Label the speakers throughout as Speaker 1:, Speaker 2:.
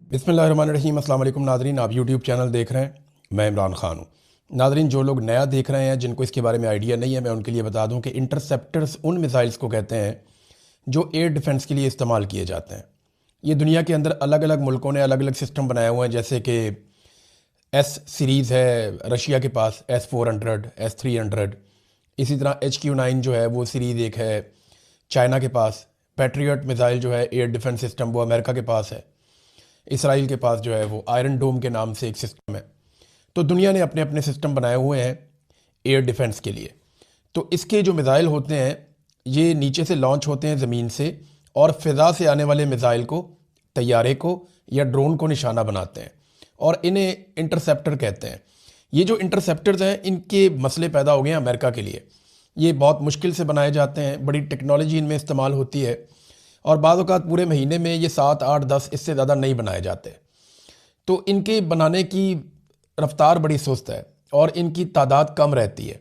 Speaker 1: बिस्मिल्लाहिर्रहमानिर्रहीम। अस्सलाम वालेकुम नाज़रीन, आप यूट्यूब चैनल देख रहे हैं, मैं इमरान ख़ान हूँ। नाज़रीन, जो लोग नया देख रहे हैं, जिनको इसके बारे में आइडिया नहीं है, मैं उनके लिए बता दूँ कि इंटरसेप्टर्स उन मिसाइल्स को कहते हैं जो एयर डिफेंस के लिए इस्तेमाल किए जाते हैं। ये दुनिया के अंदर अलग अलग मुल्कों ने अलग अलग सिस्टम बनाए हुए हैं, जैसे कि एस सीरीज़ है रशिया के पास, S-400, S-300। इसी तरह HQ-9 जो है वो सीरीज़ एक है चाइना के पास। पैट्रियट मिसाइल जो है एयर डिफेंस सिस्टम वो अमेरिका के पास है। इसराइल के पास जो है वो आयरन डोम के नाम से एक सिस्टम है। तो दुनिया ने अपने अपने सिस्टम बनाए हुए हैं एयर डिफेंस के लिए। तो इसके जो मिसाइल होते हैं ये नीचे से लॉन्च होते हैं ज़मीन से, और फ़िज़ा से आने वाले मिसाइल को, तैयारे को या ड्रोन को निशाना बनाते हैं, और इन्हें इंटरसेप्टर कहते हैं। ये जो इंटरसेप्टर्स हैं इनके मसले पैदा हो गए हैं अमेरिका के लिए। ये बहुत मुश्किल से बनाए जाते हैं, बड़ी टेक्नोलॉजी इनमें इस्तेमाल होती है, और बाज़ औक़ात पूरे महीने में ये 7, 8, 10 इससे ज़्यादा नहीं बनाए जाते। तो इनके बनाने की रफ्तार बड़ी सुस्त है और इनकी तादाद कम रहती है,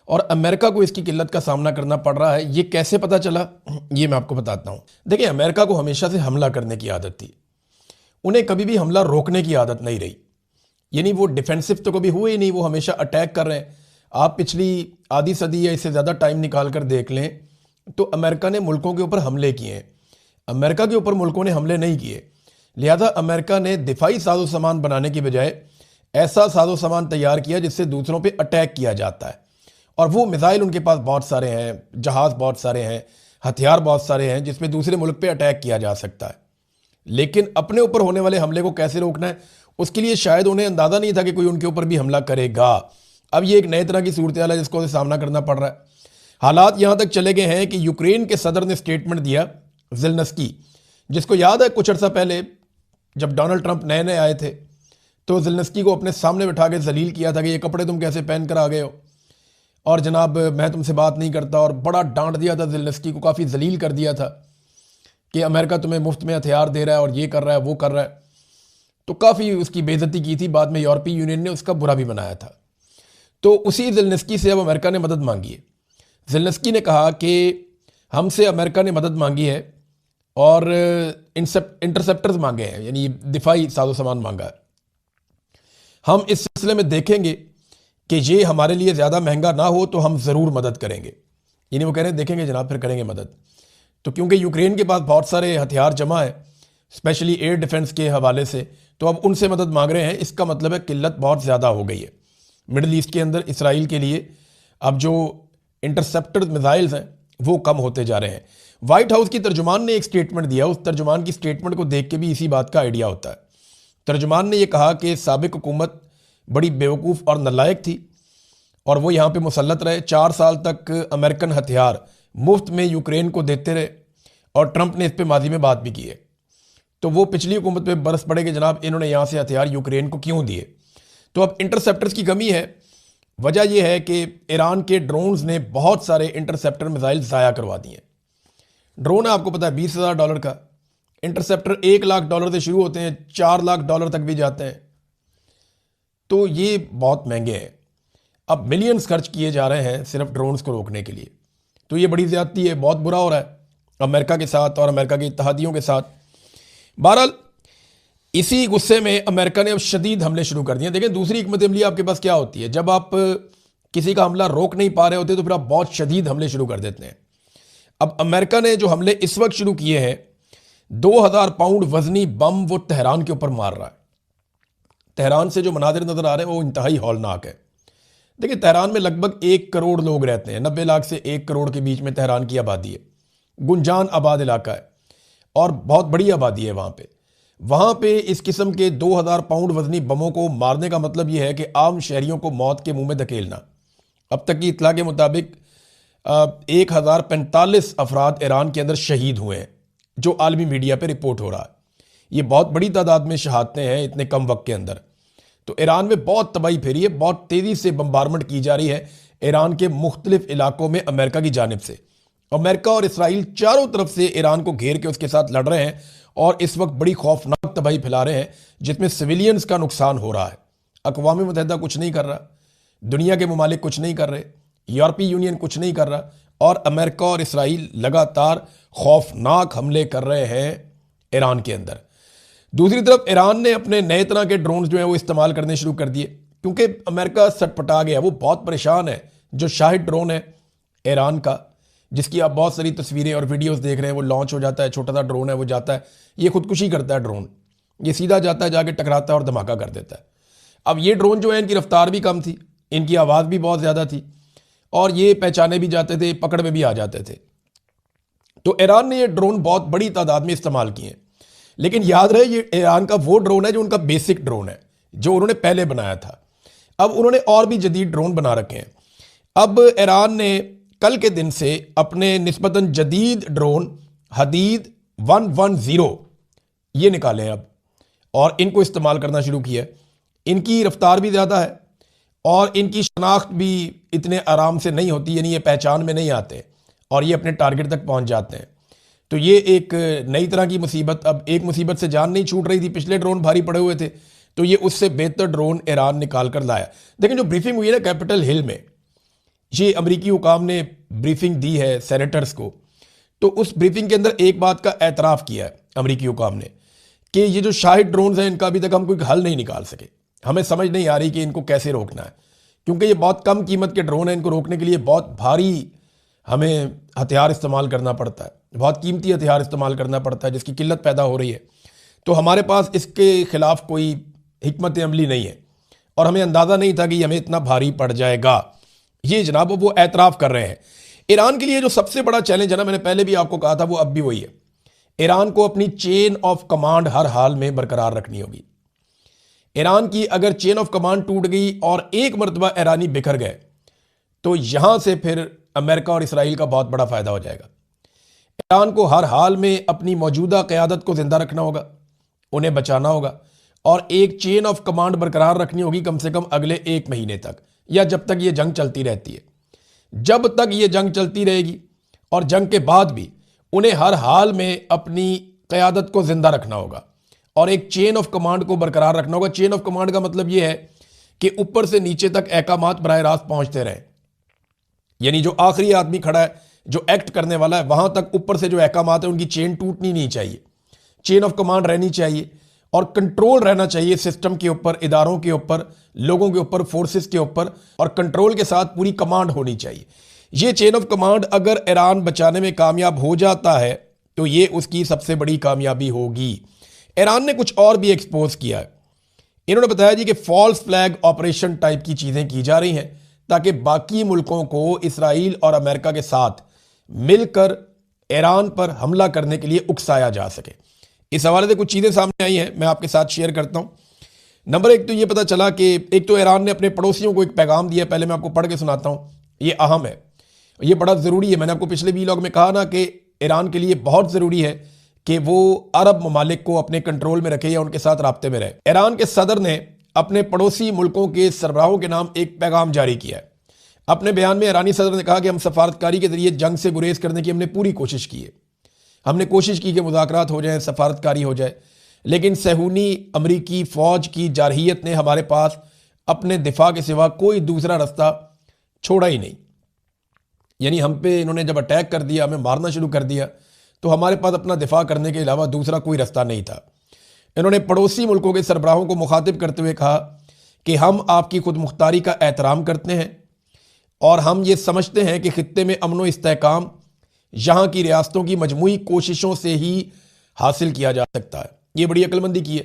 Speaker 1: और अमेरिका को इसकी किल्लत का सामना करना पड़ रहा है। ये कैसे पता चला, ये मैं आपको बताता हूँ। देखिए, अमेरिका को हमेशा से हमला करने की आदत थी, उन्हें कभी भी हमला रोकने की आदत नहीं रही। यानी वो डिफेंसिव तो कभी हुए ही नहीं, वो हमेशा अटैक कर रहे हैं। आप पिछली आधी सदी या इससे ज़्यादा टाइम निकाल कर देख लें तो अमेरिका ने मुल्कों के ऊपर हमले किए हैं, अमेरिका के ऊपर मुल्कों ने हमले नहीं किए। लिहाजा अमेरिका ने दिफाई साजो सामान बनाने की बजाय ऐसा साजो सामान तैयार किया जिससे दूसरों पे अटैक किया जाता है, और वो मिसाइल उनके पास बहुत सारे हैं, जहाज़ बहुत सारे हैं, हथियार बहुत सारे हैं जिसमें दूसरे मुल्क पे अटैक किया जा सकता है। लेकिन अपने ऊपर होने वाले हमले को कैसे रोकना है, उसके लिए शायद उन्हें अंदाज़ा नहीं था कि कोई उनके ऊपर भी हमला करेगा। अब ये एक नए तरह की सूरत हाल है जिसको सामना करना पड़ रहा है। हालात यहाँ तक चले गए हैं कि यूक्रेन के सदर ने स्टेटमेंट दिया, ज़ेलेंस्की, जिसको याद है कुछ अर्सा पहले जब डोनाल्ड ट्रंप नए नए आए थे तो ज़ेलेंस्की को अपने सामने बिठा के जलील किया था कि ये कपड़े तुम कैसे पहन कर आ गए हो, और जनाब मैं तुमसे बात नहीं करता, और बड़ा डांट दिया था ज़ेलेंस्की को, काफ़ी जलील कर दिया था कि अमेरिका तुम्हें मुफ्त में हथियार दे रहा है और ये कर रहा है वो कर रहा है। तो काफ़ी उसकी बेइज्जती की थी। बाद में यूरोपीय यूनियन ने उसका बुरा भी बनाया था। तो उसी ज़ेलेंस्की से अब अमेरिका ने मदद मांगी है। ज़ेलेंस्की ने कहा कि हमसे अमेरिका ने मदद मांगी है और इंटरसेप्टर्स मांगे हैं, यानी दिफाई साजो सामान मांगा है। हम इस सिलसिले में देखेंगे कि ये हमारे लिए ज़्यादा महंगा ना हो तो हम ज़रूर मदद करेंगे। यानी वो कह रहे हैं देखेंगे जनाब, फिर करेंगे मदद। तो क्योंकि यूक्रेन के पास बहुत सारे हथियार जमा है, स्पेशली एयर डिफेंस के हवाले से, तो अब उनसे मदद मांग रहे हैं। इसका मतलब है किल्लत बहुत ज़्यादा हो गई है मिडल ईस्ट के अंदर। इसराइल के लिए अब जो इंटरसेप्टर मिसाइल्स हैं वो कम होते जा रहे हैं। वाइट हाउस की तर्जुमान ने एक स्टेटमेंट दिया, उस तर्जुमान की स्टेटमेंट को देख के भी इसी बात का आइडिया होता है। तर्जुमान ने यह कहा कि साबिक हुकूमत बड़ी बेवकूफ़ और नालायक थी और वो यहाँ पे मुसल्लत रहे। 4 साल तक अमेरिकन हथियार मुफ्त में यूक्रेन को देते रहे, और ट्रंप ने इस पर माजी में बात भी की है। तो वो पिछली हुकूमत पे बरस पड़े कि जनाब इन्होंने यहाँ से हथियार यूक्रेन को क्यों दिए। तो अब इंटरसेप्टर्स की कमी है। वजह यह है कि ईरान के ड्रोन्स ने बहुत सारे इंटरसेप्टर मिसाइल ज़ाया करवा दिए। ड्रोन है आपको पता है $20,000 का, इंटरसेप्टर $1 लाख से शुरू होते हैं, $4 लाख तक भी जाते हैं। तो ये बहुत महंगे हैं। अब मिलियंस खर्च किए जा रहे हैं सिर्फ ड्रोन्स को रोकने के लिए। तो ये बड़ी ज़्यादती है, बहुत बुरा हो रहा है अमेरिका के साथ और अमेरिका के इत्तहादियों के साथ। बहरहाल इसी गुस्से में अमेरिका ने अब शदीद हमले शुरू कर दिए। देखें, दूसरी हिकमत अमली आपके पास क्या होती है, जब आप किसी का हमला रोक नहीं पा रहे होते तो फिर आप बहुत शदीद हमले शुरू कर देते हैं। अब अमेरिका ने जो हमले इस वक्त शुरू किए हैं, 2000 पाउंड वजनी बम वो तेहरान के ऊपर मार रहा है। तेहरान से जो मनाजिर नजर आ रहे हैं वो इंतहाई हौलनाक है। देखिए, तेहरान में लगभग 1 करोड़ लोग रहते हैं, 90 लाख से 1 करोड़ के बीच में तेहरान की आबादी है। गुंजान आबाद इलाका है और बहुत बड़ी आबादी है वहाँ पे इस किस्म के 2000 पाउंड वजनी बमों को मारने का मतलब यह है कि आम शहरियों को मौत के मुंह में धकेलना। अब तक की इतला के मुताबिक 1045 अफराद ईरान के अंदर शहीद हुए हैं, जो आलमी मीडिया पे रिपोर्ट हो रहा है। ये बहुत बड़ी तादाद में शहादतें हैं इतने कम वक्त के अंदर। तो ईरान में बहुत तबाही फैली है, बहुत तेज़ी से बम्बारमेंट की जा रही है ईरान के मुख्तलिफ इलाकों में अमेरिका की जानिब से। अमेरिका और इसराइल चारों तरफ से ईरान को घेर के उसके साथ लड़ रहे हैं और इस वक्त बड़ी खौफनाक तबाही फैला रहे हैं जिसमें सिविलियंस का नुकसान हो रहा है। अक़वाम मुत्तहिदा कुछ नहीं कर रहा, दुनिया के ममालिक कुछ नहीं कर रहे, यूरोपीय यूनियन कुछ नहीं कर रहा, और अमेरिका और इसराइल लगातार खौफनाक हमले कर रहे हैं ईरान के अंदर। दूसरी तरफ ईरान ने अपने नए तरह के ड्रोन जो हैं वो इस्तेमाल करने शुरू कर दिए, क्योंकि अमेरिका सटपटा गया, वो बहुत परेशान है। जो शाहिद ड्रोन है ईरान का, जिसकी आप बहुत सारी तस्वीरें और वीडियोस देख रहे हैं, वो लॉन्च हो जाता है, छोटा सा ड्रोन है, वो जाता है, ये खुदकुशी करता है ड्रोन, ये सीधा जाता है, जाके टकराता है और धमाका कर देता है। अब ये ड्रोन जो है इनकी रफ्तार भी कम थी, इनकी आवाज़ भी बहुत ज़्यादा थी, और ये पहचाने भी जाते थे, पकड़ में भी आ जाते थे। तो ईरान ने ये ड्रोन बहुत बड़ी तादाद में इस्तेमाल किए हैं। लेकिन याद रहे, ये ईरान का वो ड्रोन है जो उनका बेसिक ड्रोन है, जो उन्होंने पहले बनाया था। अब उन्होंने और भी जदीद ड्रोन बना रखे हैं। अब ईरान ने कल के दिन से अपने निस्बतन जदीद ड्रोन हदीद 110 ये निकाले हैं अब, और इनको इस्तेमाल करना शुरू किया। इनकी रफ्तार भी ज़्यादा है और इनकी शनाख्त भी इतने आराम से नहीं होती, यानी ये पहचान में नहीं आते और ये अपने टारगेट तक पहुंच जाते हैं। तो ये एक नई तरह की मुसीबत, अब एक मुसीबत से जान नहीं छूट रही थी, पिछले ड्रोन भारी पड़े हुए थे, तो ये उससे बेहतर ड्रोन ईरान निकाल कर लाया। लेकिन जो ब्रीफिंग हुई है ना कैपिटल हिल में, ये अमरीकी हुकाम ने ब्रीफिंग दी है सेनेटर्स को, तो उस ब्रीफिंग के अंदर एक बात का एतराफ़ किया है अमरीकी हुकाम ने कि ये जो शाहिद ड्रोन हैं इनका अभी तक हम कोई हल नहीं निकाल सके। हमें समझ नहीं आ रही कि इनको कैसे रोकना है, क्योंकि ये बहुत कम कीमत के ड्रोन हैं, इनको रोकने के लिए बहुत भारी हमें हथियार इस्तेमाल करना पड़ता है, बहुत कीमती हथियार इस्तेमाल करना पड़ता है, जिसकी किल्लत पैदा हो रही है। तो हमारे पास इसके खिलाफ कोई हिकमत अमली नहीं है और हमें अंदाज़ा नहीं था कि हमें इतना भारी पड़ जाएगा। ये जनाब वो एतराफ़ कर रहे हैं। ईरान के लिए जो सबसे बड़ा चैलेंज है ना, मैंने पहले भी आपको कहा था, वो अब भी वही है। ईरान को अपनी चेन ऑफ कमांड हर हाल में बरकरार रखनी होगी। ईरान की अगर चेन ऑफ कमांड टूट गई और एक मरतबा ईरानी बिखर गए, तो यहां से फिर अमेरिका और इसराइल का बहुत बड़ा फायदा हो जाएगा। ईरान को हर हाल में अपनी मौजूदा क़यादत को जिंदा रखना होगा, उन्हें बचाना होगा और एक चेन ऑफ कमांड बरकरार रखनी होगी कम से कम अगले 1 महीने तक, या जब तक ये जंग चलती रहती है। जब तक ये जंग चलती रहेगी और जंग के बाद भी उन्हें हर हाल में अपनी क़यादत को जिंदा रखना होगा और एक चेन ऑफ कमांड को बरकरार रखना होगा। चेन ऑफ कमांड का मतलब यह है कि ऊपर से नीचे तक अहकामात बराह रास्त पहुंचते रहे, यानी जो आखिरी आदमी खड़ा है, जो एक्ट करने वाला है, वहां तक ऊपर से जो अहकामात है उनकी चेन टूटनी नहीं चाहिए, चेन ऑफ कमांड रहनी चाहिए और कंट्रोल रहना चाहिए सिस्टम के ऊपर, इदारों के ऊपर, लोगों के ऊपर, फोर्सेस के ऊपर, और कंट्रोल के साथ पूरी कमांड होनी चाहिए। ये चेन ऑफ कमांड अगर ईरान बचाने में कामयाब हो जाता है तो ये उसकी सबसे बड़ी कामयाबी होगी। ईरान ने कुछ और भी एक्सपोज किया है। इन्होंने बताया जी कि फॉल्स फ्लैग ऑपरेशन टाइप की चीज़ें की जा रही हैं ताकि बाकी मुल्कों को इसराइल और अमेरिका के साथ मिलकर ईरान पर हमला करने के लिए उकसाया जा सके। इस हवाले से कुछ चीज़ें सामने आई हैं, मैं आपके साथ शेयर करता हूं। नंबर 1 तो ये पता चला कि एक तो ईरान ने अपने पड़ोसियों को एक पैगाम दिया, पहले मैं आपको पढ़ के सुनाता हूं, ये अहम है, ये बड़ा ज़रूरी है। मैंने आपको पिछले व्लॉग में कहा ना कि ईरान के लिए बहुत ज़रूरी है कि वो अरब ममालिक को अपने कंट्रोल में रखे या उनके साथ राब्ते में रहे। ईरान के सदर ने अपने पड़ोसी मुल्कों के सरबराहों के नाम एक पैगाम जारी किया है। अपने बयान में ईरानी सदर ने कहा कि हम सफारतकारी के जरिए जंग से गुरेज करने की हमने पूरी कोशिश की है, हमने कोशिश की कि मुज़ाकरात हो जाए, सफारतकारी हो जाए, लेकिन सहूनी अमरीकी फ़ौज की जारहियत ने हमारे पास अपने दिफा के सिवा कोई दूसरा रास्ता छोड़ा ही नहीं। यानी हम पे इन्होंने जब अटैक कर दिया, हमें मारना शुरू कर दिया, तो हमारे पास अपना दिफा करने के अलावा दूसरा कोई रास्ता नहीं था। इन्होंने पड़ोसी मुल्कों के सरबराहों को मुखातिब करते हुए कहा कि हम आपकी खुद मुख्तारी का एहतराम करते हैं और हम ये समझते हैं कि खित्ते में अमन व इस्तेहकाम यहाँ की रियासतों की मजमूई कोशिशों से ही हासिल किया जा सकता है। ये बड़ी अक्लमंदी की है।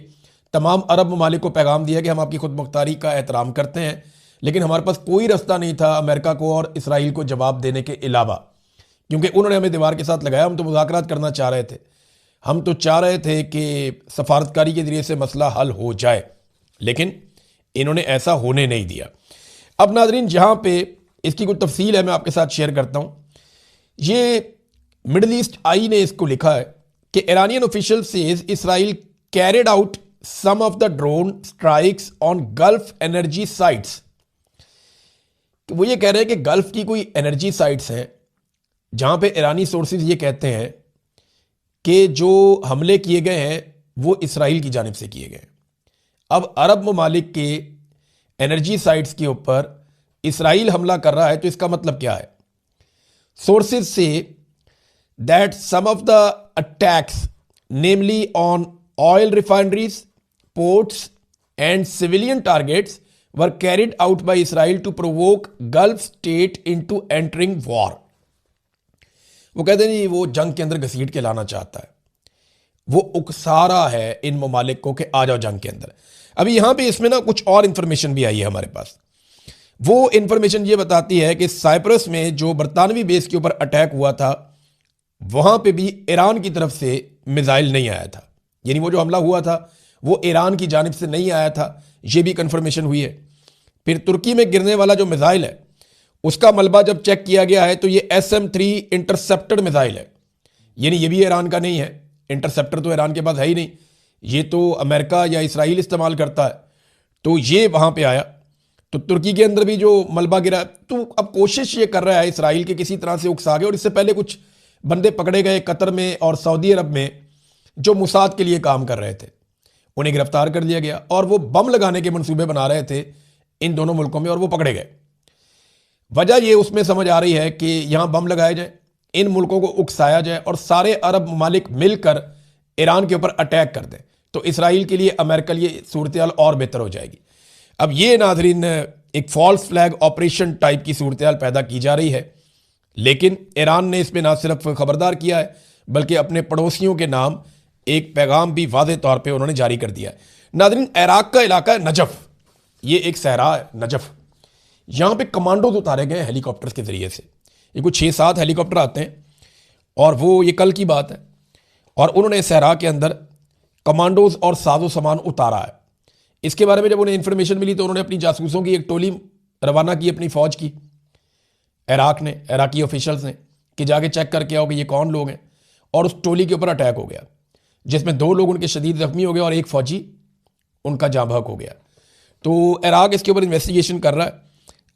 Speaker 1: तमाम अरब ममालिक को पैगाम दिया कि हम आपकी खुद मुख्तारी का एहतराम करते हैं, लेकिन हमारे पास कोई रास्ता नहीं था अमेरिका को और इसराइल को जवाब देने के अलावा, क्योंकि उन्होंने हमें दीवार के साथ लगाया। हम तो मुज़ाकरात करना चाह रहे थे, हम तो चाह रहे थे कि सफारतकारी के जरिए से मसला हल हो जाए, लेकिन इन्होंने ऐसा होने नहीं दिया। अब नाज़रीन, जहाँ पे इसकी कुछ तफसील है मैं आपके साथ शेयर करता हूँ। ये मिडल ईस्ट आई ने इसको लिखा है कि Iranian official says Israel carried out some of the drone strikes on Gulf energy sites. वो ये कह रहे हैं कि गल्फ की कोई एनर्जी साइट्स हैं जहां पे ईरानी सोर्सेज ये कहते हैं कि जो हमले किए गए हैं वो इसराइल की जानिब से किए गए। अब अरब ममालिक के एनर्जी साइट्स के ऊपर इसराइल हमला कर रहा है, तो इसका मतलब क्या है? Sources say that some of the attacks, namely on oil refineries, ports, and civilian targets were carried out by Israel to provoke Gulf state into entering war. वो कहते नहीं वो जंग के अंदर घसीट के लाना चाहता है, वो उकसा रहा है इन ममालिक को कि आ जाओ जंग के अंदर। अभी यहां पे इसमें ना कुछ और इंफॉर्मेशन भी आई है हमारे पास। वो इंफॉर्मेशन ये बताती है कि साइप्रस में जो बरतानवी बेस के ऊपर अटैक हुआ था वहां पे भी ईरान की तरफ से मिसाइल नहीं आया था, यानी वो जो हमला हुआ था वो ईरान की जानिब से नहीं आया था, ये भी कंफर्मेशन हुई है। फिर तुर्की में गिरने वाला जो मिसाइल है उसका मलबा जब चेक किया गया है तो ये SM-3 इंटरसेप्टर मिसाइल है, यानी ये भी ईरान का नहीं है। इंटरसेप्टर तो ईरान के पास है ही नहीं, ये तो अमेरिका या इसराइल इस्तेमाल करता है। तो ये वहां पे आया, तो तुर्की के अंदर भी जो मलबा गिरा, तो अब कोशिश ये कर रहा है इसराइल के किसी तरह से उकसा के, और इससे पहले कुछ बंदे पकड़े गए कतर में और सऊदी अरब में जो मुसाद के लिए काम कर रहे थे, उन्हें गिरफ्तार कर लिया गया और वो बम लगाने के मंसूबे बना रहे थे इन दोनों मुल्कों में, और वो पकड़े गए। वजह ये उसमें समझ आ रही है कि यहां बम लगाए जाए, इन मुल्कों को उकसाया जाए और सारे अरब ममालिक मिलकर ईरान के ऊपर अटैक कर दें, तो इसराइल के लिए, अमेरिका के लिए सूरत हाल और बेहतर हो जाएगी। अब ये नाजरीन एक फॉल्स फ्लैग ऑपरेशन टाइप की सूरत हाल पैदा की जा रही है, लेकिन ईरान ने इसमें ना सिर्फ खबरदार किया है बल्कि अपने पड़ोसियों के नाम एक पैगाम भी वाज़े तौर पे उन्होंने जारी कर दिया है। नाजरीन, इराक का इलाका है नजफ, ये एक सहरा है नजफ, यहां पे कमांडोज उतारे गए हेलीकॉप्टर के जरिए से। ये कुछ 6-7 हेलीकॉप्टर आते हैं और वो ये कल की बात है, और उन्होंने सहरा के अंदर कमांडोज और साजो सामान उतारा है। इसके बारे में जब उन्हें इंफॉर्मेशन मिली तो उन्होंने अपनी जासूसों की एक टोली रवाना की, अपनी फौज की, इराक ने, इराकी ऑफिशियल्स ने, कि जाके चेक करके आओ कि ये कौन लोग हैं। और उस टोली के ऊपर अटैक हो गया जिसमें 2 लोग उनके शदीद जख्मी हो गए और एक फौजी उनका जाँ बहक हो गया। तो इराक इसके ऊपर इन्वेस्टिगेशन कर रहा है।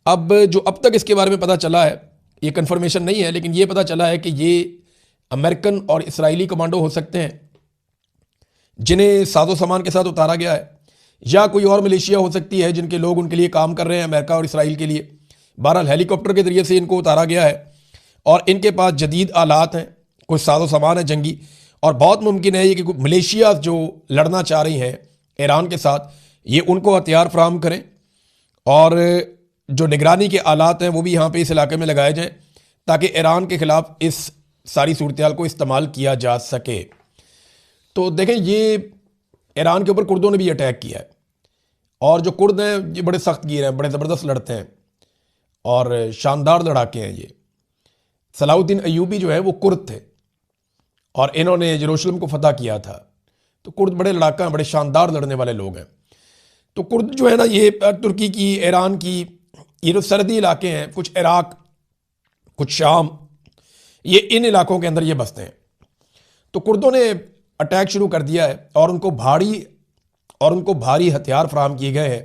Speaker 1: अब जो अब तक इसके बारे में पता चला है, ये कंफर्मेशन नहीं है, लेकिन ये पता चला है कि ये अमेरिकन और इसराइली कमांडो हो सकते हैं जिन्हें साजो सामान के साथ उतारा गया है, या कोई और मलेशिया हो सकती है जिनके लोग उनके लिए काम कर रहे हैं, अमेरिका और इसराइल के लिए। बहरहाल हेलीकॉप्टर के जरिए से इनको उतारा गया है और इनके पास जदीद आलात हैं, कुछ साजो सामान है जंगी, और बहुत मुमकिन है ये कि मलेशिया जो लड़ना चाह रही हैं ईरान के साथ, ये उनको हथियार फराहम करें और जो निगरानी के आलात हैं वो भी यहाँ पे इस इलाके में लगाए जाएं ताकि ईरान के खिलाफ इस सारी सूरत हाल को इस्तेमाल किया जा सके। तो देखें, ये ईरान के ऊपर कुर्दों ने भी अटैक किया है, और जो कुर्द हैं ये बड़े सख्त गिर हैं, बड़े ज़बरदस्त लड़ते हैं और शानदार लड़ाके हैं। ये सलाहुद्दीन अयूबी जो है वो कुर्द थे और इन्होंने यरूशलेम को फतह किया था। तो कुर्द बड़े लड़ाका हैं, बड़े शानदार लड़ने वाले लोग हैं। तो कुर्द जो है ना, ये तुर्की की, ईरान की, ये जो सरहदी इलाके हैं, कुछ इराक, कुछ शाम, ये इन इलाकों के अंदर ये बसते हैं। तो कुर्दों ने अटैक शुरू कर दिया है और उनको भारी हथियार फराहम किए गए हैं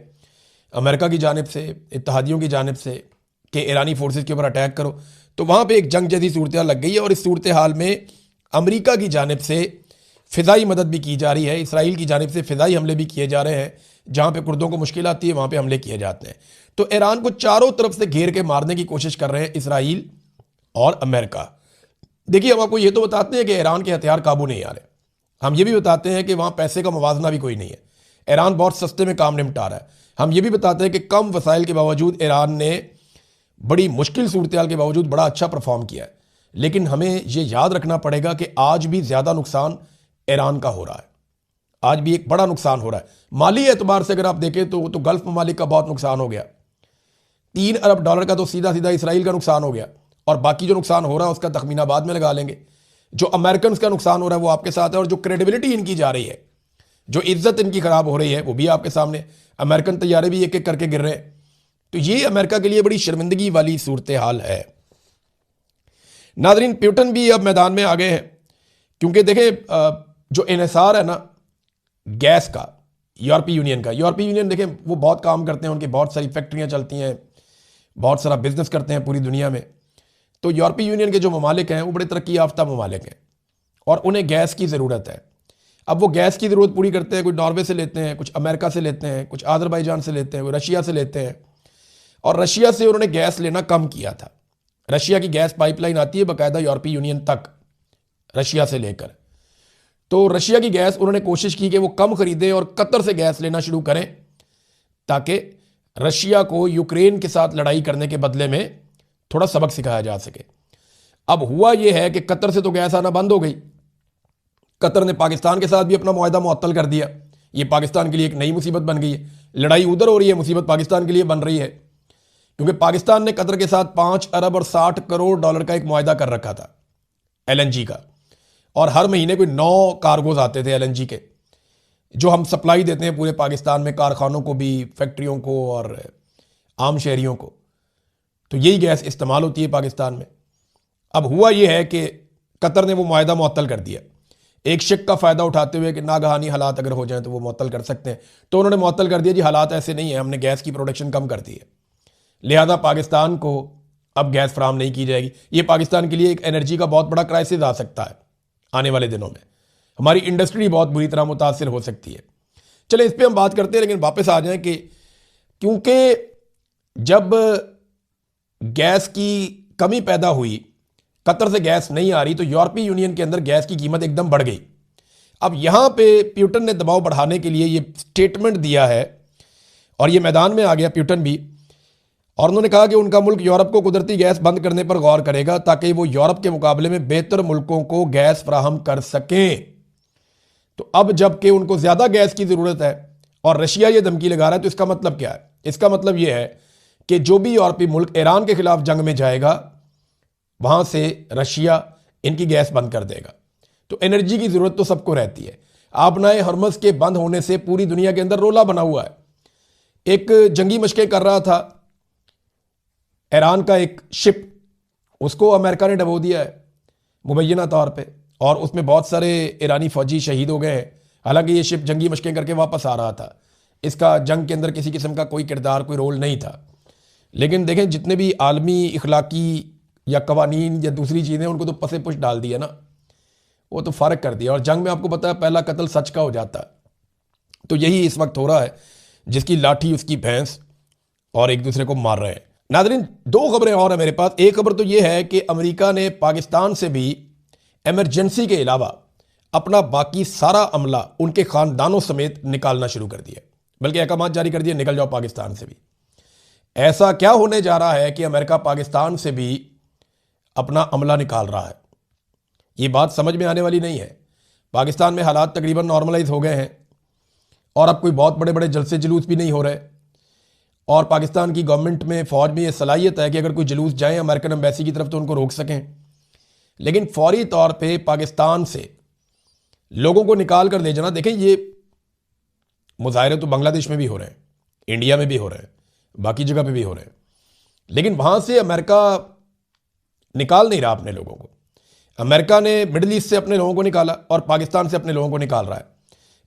Speaker 1: अमेरिका की जानिब से, इत्तेहादियों की जानिब से, कि ईरानी फोर्सेस के ऊपर अटैक करो। तो वहाँ पे एक जंग जैसी सूरत हाल लग गई है और इस सूरत हाल में अमेरिका की जानिब से फ़िज़ाई मदद भी की जा रही है, इसराइल की जानिब से फ़िज़ाई हमले भी किए जा रहे हैं। जहाँ पे कुर्दों को मुश्किल आती है वहाँ पे हमले किए जाते हैं। तो ईरान को चारों तरफ से घेर के मारने की कोशिश कर रहे हैं इसराइल और अमेरिका। देखिए, हम आपको ये तो बताते हैं कि ईरान के हथियार काबू नहीं आ रहे, हम ये भी बताते हैं कि वहाँ पैसे का मुवाजना भी कोई नहीं है, ईरान बहुत सस्ते में काम निपटा रहा है। हम ये भी बताते हैं कि कम वसाइल के बावजूद ईरान ने बड़ी मुश्किल सूरत हाल के बावजूद बड़ा अच्छा परफॉर्म किया है। लेकिन हमें ये याद रखना पड़ेगा कि आज भी ज़्यादा नुकसान ईरान का हो रहा है, आज भी एक बड़ा नुकसान हो रहा है। माली एतबार से अगर आप देखें तो गल्फ ममालिक का बहुत नुकसान हो गया, $3 अरब का तो सीधा सीधा इसराइल का नुकसान हो गया, और बाकी जो नुकसान हो रहा है उसका तखमीना बाद में लगा लेंगे। जो अमेरिकन का नुकसान हो रहा है वो आपके साथ है, और जो क्रेडिबिलिटी इनकी जा रही है, जो इज्जत इनकी खराब हो रही है, वो भी आपके सामने। अमेरिकन तैयारे भी एक एक करके गिर रहे हैं। तो ये अमेरिका के लिए बड़ी शर्मिंदगी वाली सूरत हाल है। नाजरीन, पुतिन भी अब मैदान में आ गए हैं, क्योंकि देखें जो इन्हिसार है ना गैस का, यूरोपीय यूनियन देखें वो बहुत काम करते हैं, उनकी बहुत सारी फैक्ट्रियाँ चलती हैं, बहुत सारा बिजनेस करते हैं पूरी दुनिया में। तो यूरोपीय यूनियन के जो ममालिक हैं वो बड़े तरक्की याफ्ता ममालिक हैं और उन्हें गैस की ज़रूरत है। अब वो गैस की ज़रूरत पूरी करते हैं, कुछ नॉर्वे से लेते हैं, कुछ अमेरिका से लेते हैं, कुछ आज़रबाईजान से लेते हैं, वो रशिया से लेते हैं। और रशिया से उन्होंने गैस लेना कम किया था। रशिया की गैस पाइपलाइन आती है बाकायदा यूरोपीय यूनियन तक, रशिया से लेकर। तो रशिया की गैस उन्होंने कोशिश की कि वो कम खरीदे और कतर से गैस लेना शुरू करें, ताकि रशिया को यूक्रेन के साथ लड़ाई करने के बदले में थोड़ा सबक सिखाया जा सके। अब हुआ यह है कि कतर से तो गैस आना बंद हो गई। कतर ने पाकिस्तान के साथ भी अपना मुआहदा मुअत्तल कर दिया। ये पाकिस्तान के लिए एक नई मुसीबत बन गई है। लड़ाई उधर हो रही है, मुसीबत पाकिस्तान के लिए बन रही है, क्योंकि पाकिस्तान ने कतर के साथ 5 अरब और 60 करोड़ डॉलर का एक मुआहदा कर रखा था एलएनजी का, और हर महीने कोई 9 कार्गोज आते थे एलएनजी के, जो हम सप्लाई देते हैं पूरे पाकिस्तान में, कारखानों को भी, फैक्ट्रियों को और आम शहरियों को। तो यही गैस इस्तेमाल होती है पाकिस्तान में। अब हुआ यह है कि कतर ने वो मुआहदा मुअत्तल कर दिया, एक शक का फ़ायदा उठाते हुए कि नागहानी हालात अगर हो जाएं तो वो मुअत्तल कर सकते हैं। तो उन्होंने मुअत्तल कर दिया, जी हालात ऐसे नहीं है, हमने गैस की प्रोडक्शन कम कर दी है, लिहाजा पाकिस्तान को अब गैस फराहम नहीं की जाएगी। ये पाकिस्तान के लिए एक एनर्जी का बहुत बड़ा क्राइसिस आ सकता है आने वाले दिनों में। हमारी इंडस्ट्री बहुत बुरी तरह मुतासिर हो सकती है। चले इस पर हम बात करते हैं, लेकिन वापस आ जाएं कि क्योंकि जब गैस की कमी पैदा हुई, कतर से गैस नहीं आ रही, तो यूरोपीय यूनियन के अंदर गैस की कीमत एकदम बढ़ गई। अब यहां पे प्यूटन ने दबाव बढ़ाने के लिए ये स्टेटमेंट दिया है, और ये मैदान में आ गया प्यूटन भी, और उन्होंने कहा कि उनका मुल्क यूरोप को कुदरती गैस बंद करने पर गौर करेगा, ताकि वो यूरोप के मुकाबले में बेहतर मुल्कों को गैस फराहम कर सकें। तो अब जबकि उनको ज्यादा गैस की जरूरत है और रशिया ये धमकी लगा रहा है, तो इसका मतलब क्या है? इसका मतलब यह है कि जो भी यूरोपीय मुल्क ईरान के खिलाफ जंग में जाएगा, वहां से रशिया इनकी गैस बंद कर देगा। तो एनर्जी की जरूरत तो सबको रहती है। आबनाए हरमज के बंद होने से पूरी दुनिया के अंदर रोला बना हुआ है। एक जंगी मशकें कर रहा था ईरान का एक शिप, उसको अमेरिका ने डबो दिया है मुबैना तौर पे, और उसमें बहुत सारे ईरानी फौजी शहीद हो गए हैं। हालांकि ये शिप जंगी मशकें करके वापस आ रहा था, इसका जंग के अंदर किसी किस्म का कोई किरदार, कोई रोल नहीं था। लेकिन देखें, जितने भी आलमी इखलाकी या कवानीन या दूसरी चीज़ें, उनको तो पसे पुश डाल दिया ना, वो तो फ़र्क कर दिया। और जंग में आपको पता है पहला कत्ल सच का हो जाता है। तो यही इस वक्त हो रहा है, जिसकी लाठी उसकी भैंस, और एक दूसरे को मार रहे हैं। नाज़रीन, 2 खबरें और हैं मेरे पास। एक खबर तो ये है कि अमेरिका ने पाकिस्तान से भी एमरजेंसी के अलावा अपना बाकी सारा अमला उनके ख़ानदानों समेत निकालना शुरू कर दिया, बल्कि अहकाम जारी कर दिए, निकल जाओ पाकिस्तान से भी। ऐसा क्या होने जा रहा है कि अमेरिका पाकिस्तान से भी अपना अमला निकाल रहा है? ये बात समझ में आने वाली नहीं है। पाकिस्तान में हालात तकरीबन नॉर्मलाइज हो गए हैं, और अब कोई बहुत बड़े बड़े जलसे जुलूस भी नहीं हो रहे, और पाकिस्तान की गवर्नमेंट में, फौज में ये सलाहियत है कि अगर कोई जुलूस जाए अमेरिकन एम्बेसी की तरफ तो उनको रोक सकें। लेकिन फौरी तौर पे पाकिस्तान से लोगों को निकाल कर ले जाना, देखें ये मुजाहरे तो बांग्लादेश में भी हो रहे हैं, इंडिया में भी हो रहे हैं, बाकी जगह पे भी हो रहे हैं, लेकिन वहां से अमेरिका निकाल नहीं रहा अपने लोगों को। अमेरिका ने मिडिल ईस्ट से अपने लोगों को निकाला और पाकिस्तान से अपने लोगों को निकाल रहा है।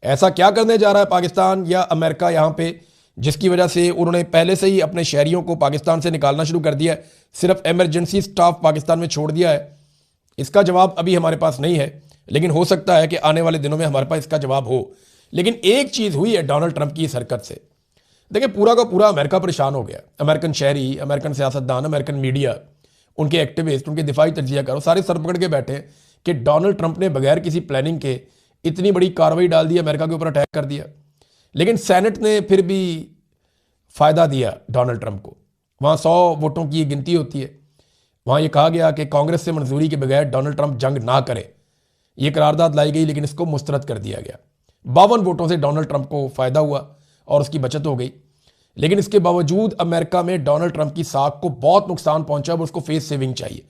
Speaker 1: ऐसा क्या करने जा रहा है पाकिस्तान या अमेरिका यहां पे, जिसकी वजह से उन्होंने पहले से ही अपने शहरियों को पाकिस्तान से निकालना शुरू कर दिया है, सिर्फ इमरजेंसी स्टाफ पाकिस्तान में छोड़ दिया है? इसका जवाब अभी हमारे पास नहीं है, लेकिन हो सकता है कि आने वाले दिनों में हमारे पास इसका जवाब हो। लेकिन एक चीज़ हुई है डोनाल्ड ट्रंप की इस हरकत से, देखिए पूरा का पूरा अमेरिका परेशान हो गया। अमेरिकन शहरी, अमेरिकन सियासतदान, अमेरिकन मीडिया, उनके एक्टिविस्ट, उनके दिफाई तज्जिया करो, सारे सर पकड़ के बैठे कि डोनाल्ड ट्रंप ने बगैर किसी प्लानिंग के इतनी बड़ी कार्रवाई डाल दी, अमेरिका के ऊपर अटैक कर दिया। लेकिन सेनेट ने फिर भी फ़ायदा दिया डोनाल्ड ट्रंप को। वहाँ 100 वोटों की गिनती होती है, वहाँ ये कहा गया कि कांग्रेस से मंजूरी के बगैर डोनाल्ड ट्रंप जंग ना करे, ये करारदाद लाई गई, लेकिन इसको मुस्तरद कर दिया गया। 52 वोटों से डोनाल्ड ट्रंप को फ़ायदा हुआ और उसकी बचत हो गई। लेकिन इसके बावजूद अमेरिका में डोनाल्ड ट्रंप की साख को बहुत नुकसान पहुंचा, और उसको फेस सेविंग चाहिए।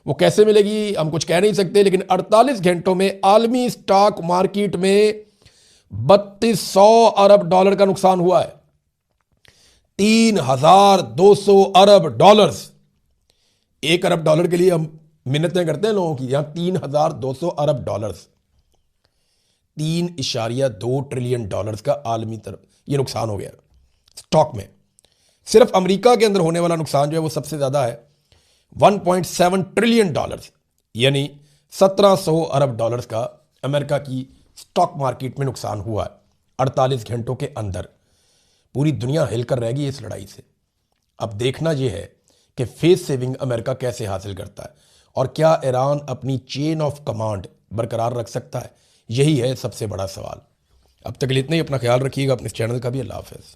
Speaker 1: वो कैसे मिलेगी हम कुछ कह नहीं सकते, लेकिन 48 घंटों में आलमी स्टॉक मार्केट में 3200 अरब डॉलर का नुकसान हुआ है। 3200 अरब डॉलर्स। 1 अरब डॉलर के लिए हम मिन्नतें करते हैं लोगों की, यहां 3200 अरब डॉलर्स, 3.2 ट्रिलियन डॉलर्स का आलमी तरफ ये नुकसान हो गया स्टॉक में। सिर्फ अमेरिका के अंदर होने वाला नुकसान जो है वो सबसे ज्यादा है, 1.7 ट्रिलियन डॉलर्स, यानी 1700 अरब डॉलर्स का अमेरिका की स्टॉक मार्केट में नुकसान हुआ है 48 घंटों के अंदर। पूरी दुनिया हिलकर रहेगी इस लड़ाई से। अब देखना यह है कि फेस सेविंग अमेरिका कैसे हासिल करता है, और क्या ईरान अपनी चेन ऑफ कमांड बरकरार रख सकता है, यही है सबसे बड़ा सवाल। अब तक के लिए इतना ही। अपना ख्याल रखिएगा, अपने इस चैनल का भी। अल्लाह हाफ़िज़।